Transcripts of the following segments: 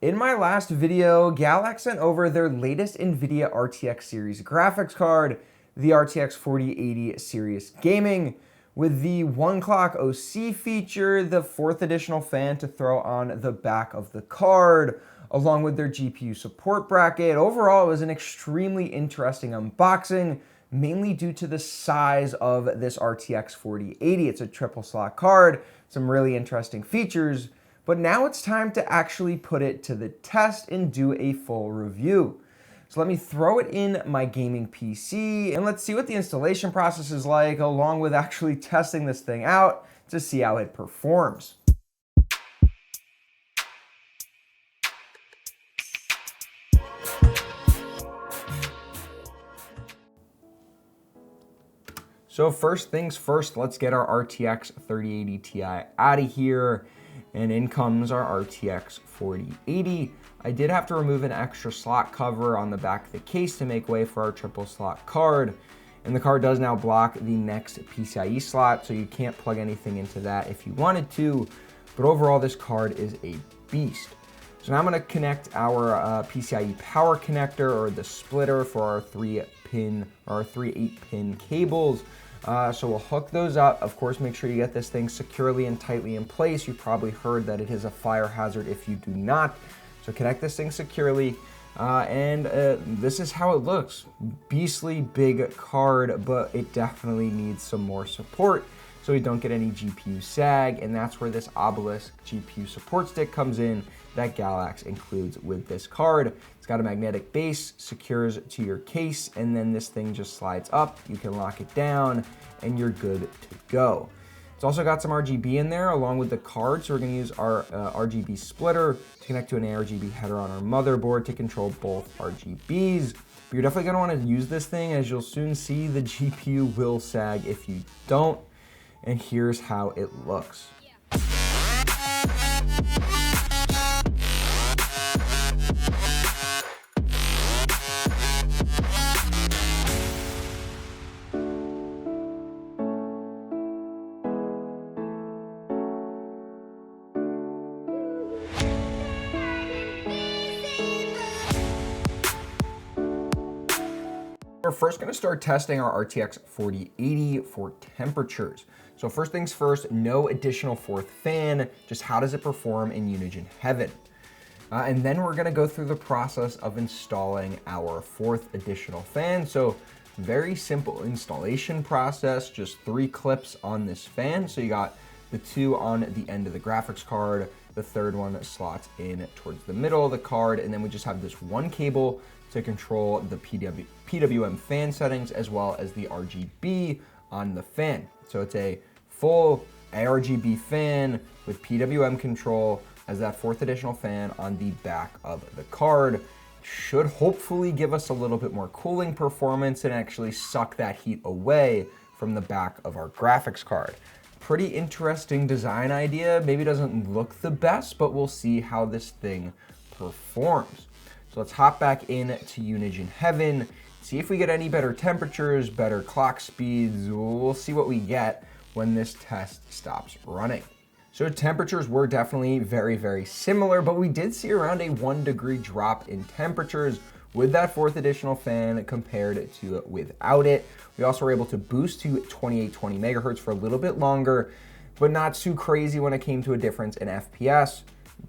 In my last video, Galax sent over their latest NVIDIA RTX series graphics card, the RTX 4080 Series Gaming, with the 1 clock OC feature, the 4th additional fan to throw on the back of the card, along with their GPU support bracket. Overall, it was an extremely interesting unboxing, mainly due to the size of this RTX 4080. It's a triple slot card, some really interesting features. But now it's time to actually put it to the test and do a full review. So let me throw it in my gaming PC and let's see what the installation process is like, along with actually testing this thing out to see how it performs. So first things first, let's get our RTX 3080 Ti out of here. And in comes our RTX 4080. I did have to remove an extra slot cover on the back of the case to make way for our triple slot card. And the card does now block the next PCIe slot, so you can't plug anything into that if you wanted to. But overall, this card is a beast. So now I'm gonna connect our PCIe power connector, or the splitter, for our 3 8-pin cables. So we'll hook those up. Of course, make sure you get this thing securely and tightly in place. You've probably heard that it is a fire hazard if you do not. So connect this thing securely. This is how it looks. Beastly big card, but it definitely needs some more support so we don't get any GPU sag. And that's where this Obelisk GPU support stick comes in that Galax includes with this card. It's got a magnetic base, secures to your case, and then this thing just slides up. You can lock it down and you're good to go. It's also got some RGB in there along with the card, so we're gonna use our RGB splitter to connect to an ARGB header on our motherboard to control both RGBs. But you're definitely gonna wanna use this thing, as you'll soon see the GPU will sag if you don't. And here's how it looks. We're first going to start testing our RTX 4080 for temperatures. So first things first, no additional 4th fan, just how does it perform in Unigine heaven? And then we're going to go through the process of installing our 4th additional fan. So very simple installation process, just 3 clips on this fan. So you got the 2 on the end of the graphics card, the 3rd one slots in towards the middle of the card, and then we just have this 1 cable to control the PWM fan settings as well as the RGB on the fan. So it's a full ARGB fan with PWM control as that 4th additional fan on the back of the card. Should hopefully give us a little bit more cooling performance and actually suck that heat away from the back of our graphics card. Pretty interesting design idea. Maybe doesn't look the best, but we'll see how this thing performs. So let's hop back in to Unigine heaven, see if we get any better temperatures, better clock speeds. We'll see what we get when this test stops running. So temperatures were definitely very, very similar, but we did see around a 1 degree drop in temperatures with that 4th additional fan compared to without it. We also were able to boost to 2820 megahertz for a little bit longer, but not too crazy when it came to a difference in FPS,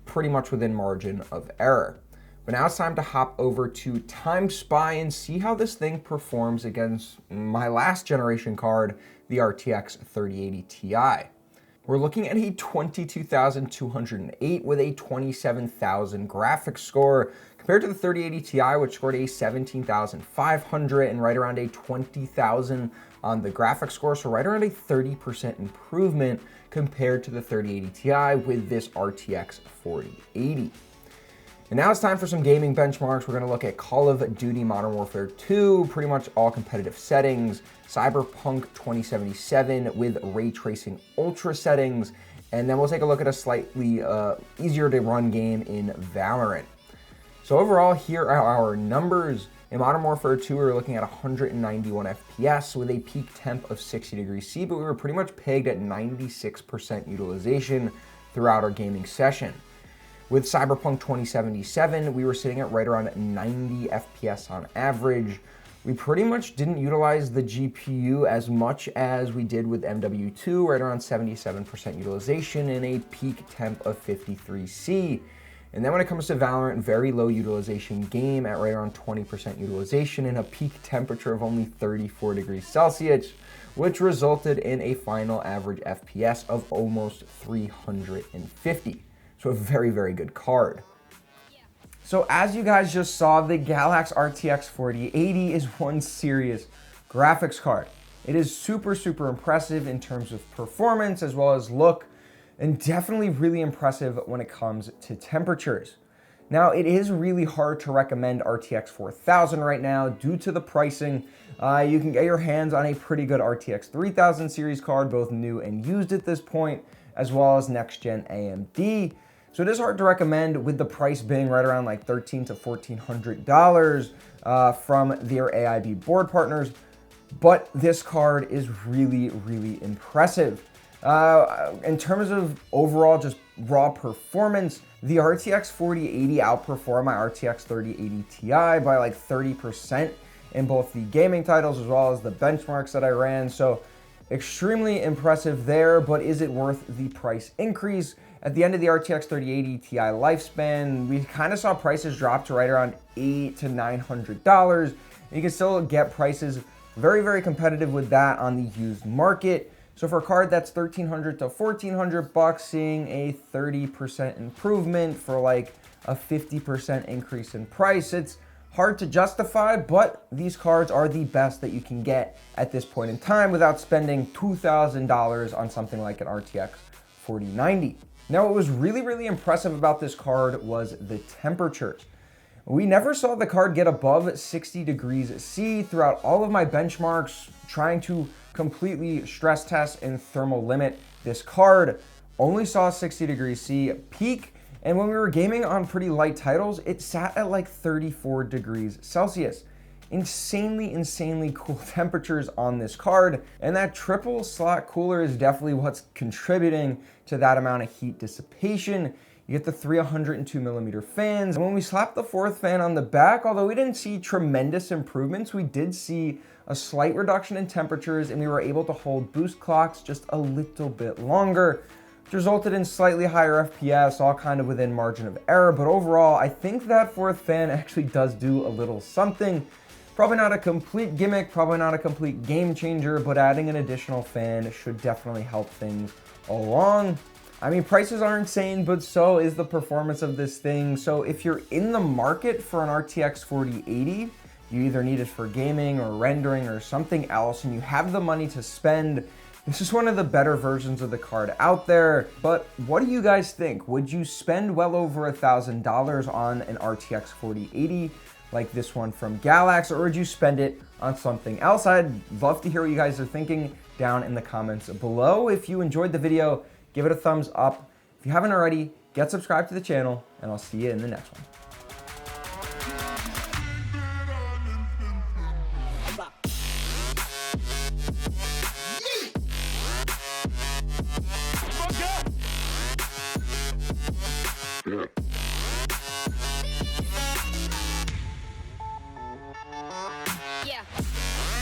pretty much within margin of error. But now it's time to hop over to Time Spy and see how this thing performs against my last generation card, the RTX 3080 Ti. We're looking at a 22,208 with a 27,000 graphics score compared to the 3080 Ti, which scored a 17,500 and right around a 20,000 on the graphics score. So right around a 30% improvement compared to the 3080 Ti with this RTX 4080. And now it's time for some gaming benchmarks. We're gonna look at Call of Duty Modern Warfare 2, pretty much all competitive settings, Cyberpunk 2077 with ray tracing ultra settings, and then we'll take a look at a slightly easier to run game in Valorant. So overall, here are our numbers. In Modern Warfare 2, we were looking at 191 FPS with a peak temp of 60 degrees C, but we were pretty much pegged at 96% utilization throughout our gaming session. With Cyberpunk 2077, we were sitting at right around 90 FPS on average. We pretty much didn't utilize the GPU as much as we did with MW2, right around 77% utilization and a peak temp of 53C. And then when it comes to Valorant, very low utilization game at right around 20% utilization and a peak temperature of only 34 degrees Celsius, which resulted in a final average FPS of almost 350. So a very, very good card. So as you guys just saw, the Galax RTX 4080 is one serious graphics card. It is super, super impressive in terms of performance as well as look, and definitely really impressive when it comes to temperatures. Now, it is really hard to recommend RTX 4000 right now due to the pricing. You can get your hands on a pretty good RTX 3000 series card, both new and used at this point, as well as next-gen AMD. So it is hard to recommend with the price being right around like $1,300 to $1,400 from their AIB board partners. But this card is really, really impressive. In terms of overall just raw performance, the RTX 4080 outperformed my RTX 3080 Ti by like 30% in both the gaming titles as well as the benchmarks that I ran. So extremely impressive there, but is it worth the price increase? At the end of the RTX 3080 Ti lifespan, we kind of saw prices drop to right around $800 to $900. You can still get prices very, very competitive with that on the used market. So for a card that's $1,300 to $1,400, seeing a 30% improvement for like a 50% increase in price, it's hard to justify, but these cards are the best that you can get at this point in time without spending $2,000 on something like an RTX 4090. Now, what was really, really impressive about this card was the temperatures. We never saw the card get above 60 degrees C throughout all of my benchmarks, trying to completely stress test and thermal limit this card. Only saw 60 degrees C peak, and when we were gaming on pretty light titles, it sat at like 34 degrees Celsius. Insanely, insanely cool temperatures on this card, and that triple slot cooler is definitely what's contributing to that amount of heat dissipation. You get the 302mm fans, and when we slapped the fourth fan on the back, although we didn't see tremendous improvements, we did see a slight reduction in temperatures, and we were able to hold boost clocks just a little bit longer, which resulted in slightly higher FPS, all kind of within margin of error. But overall, I think that fourth fan actually does do a little something. Probably not a complete gimmick, probably not a complete game changer, but adding an additional fan should definitely help things along. I mean, prices are insane, but so is the performance of this thing. So if you're in the market for an RTX 4080, you either need it for gaming or rendering or something else, and you have the money to spend, this is one of the better versions of the card out there. But what do you guys think? Would you spend well over $1,000 on an RTX 4080 like this one from Galax, or would you spend it on something else? I'd love to hear what you guys are thinking down in the comments below. If you enjoyed the video, give it a thumbs up. If you haven't already, get subscribed to the channel, and I'll see you in the next one.